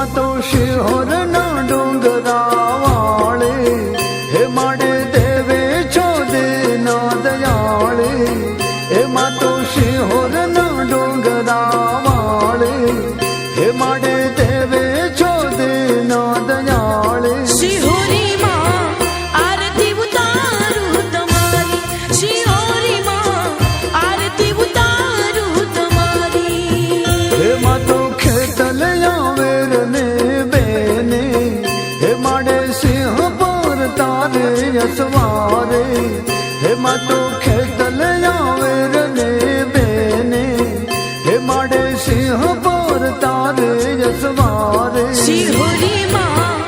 માં તો શિહોર ના ડુંગરા વાળે હે માડે દેવે છો દેના દયાળે હે માં તો શિહોર ના ડુંગરા વાળે હે માડે દેવે છો દેના દયાળે શિહોરી માં આરતી ઉતારું તમારી શિહોરી માં આરતી ઉતારું તમારી હે માં તો ખેતલ આવેર ને બેને હે માડે સિંહ પર તારે યસવારે હે માં તો ખેતલ આવેર ને બેને હે માડે સિંહ પર તારે યસવારે શિહોરી માં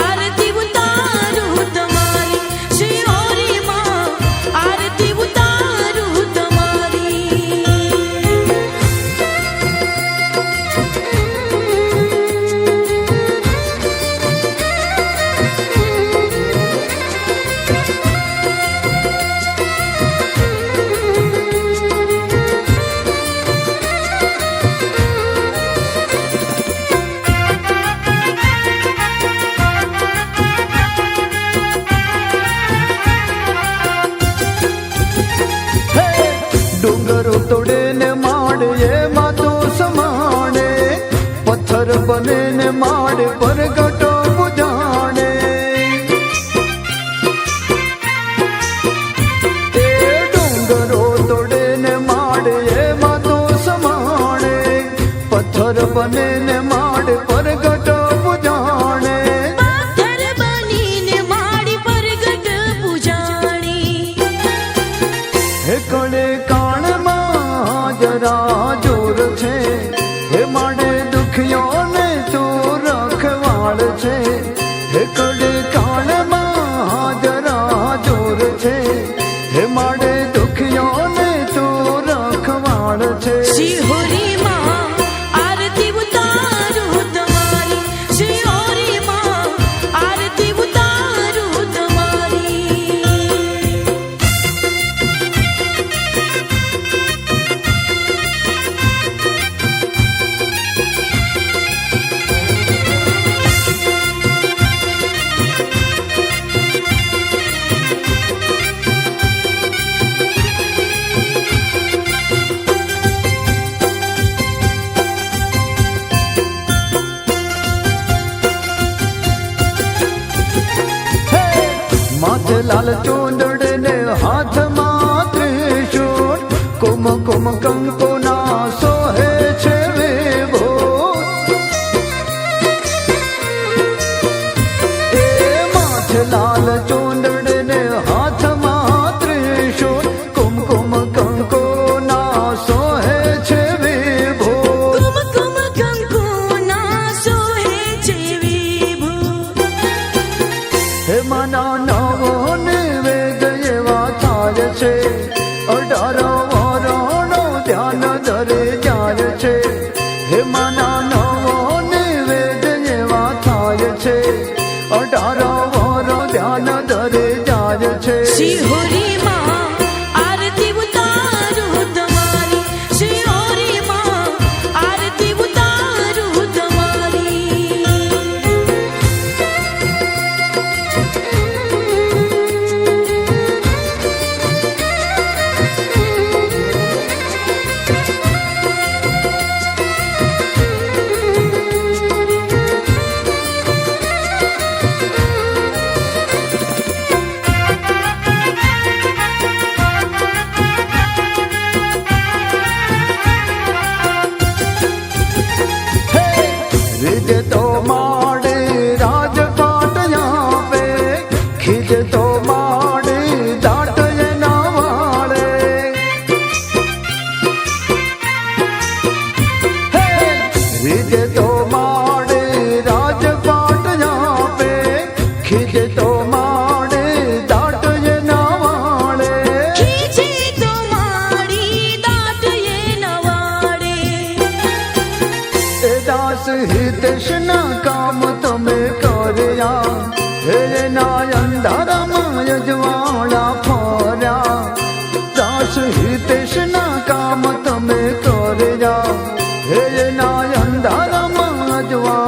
આરતી ઉતારું તમારી શિહોરી માં આરતી ઉતારું તમારી ડુંગરો તોડે ને માડે એમાં તો સમાડે પથ્થર બને ને માડે પરગટો બુજાડે એ ડુંગરો તોડે ને માડે એમાં તો સમાડે પથ્થર બને ને માડે પરગટો બુજાડે પથ્થર બનીને માડી પરગટ પૂજાણી હે કડે કાણમાં જરા જોર છે હે માડે દુખિયોને તું રખવાળ છે હે કડે કાણમાં જરા જોર છે હે માડે દુખિયોને તું રખવાળ છે શિહોરી માં આરતી ઉતારું તમારી શિહોરી માં આરતી ઉતારું તમારી માથે લાલ ચૂંદડ ને હાથમાં ત્રિશૂળ કુમ કુમ કંકો ના સોહે છે વિભો એ માથે લાલ ચૂંદડ ને હાથમાં ત્રિશૂળ કુમ કુમ કંકો ના સોહે છે વિભો કુમ કંકુ ના સોહે છે વિભુ હે મના નવો નિવેદ એવા થાય છે 18 વરણો ધ્યાન ધરે જાય છે હે મના નવો નિવેદ એવા થાય છે 18 વરણો ધ્યાન ધરે જાય છે શિહોરી માં આરતી ઉતારું તમારી શિહોરી માં આરતી ઉતારું તમારી रिझ तो माड़े राजपाट यहाँ पे खिज तो माड़े दाट ये नावाड़े रिझ तो माड़े राजपाट यहाँ पे खिज तो माड़े दाट ये नावाड़े खींचे तो माड़ी दाट ये नवाड़े ए दास हितेश ना काम તમે કર્યા હે ના અંધારામાં યજવાળા ફર્યા દાસ હિતેશ ના કામ તમે કર્યા હે ના અંધારામાં અજવાળા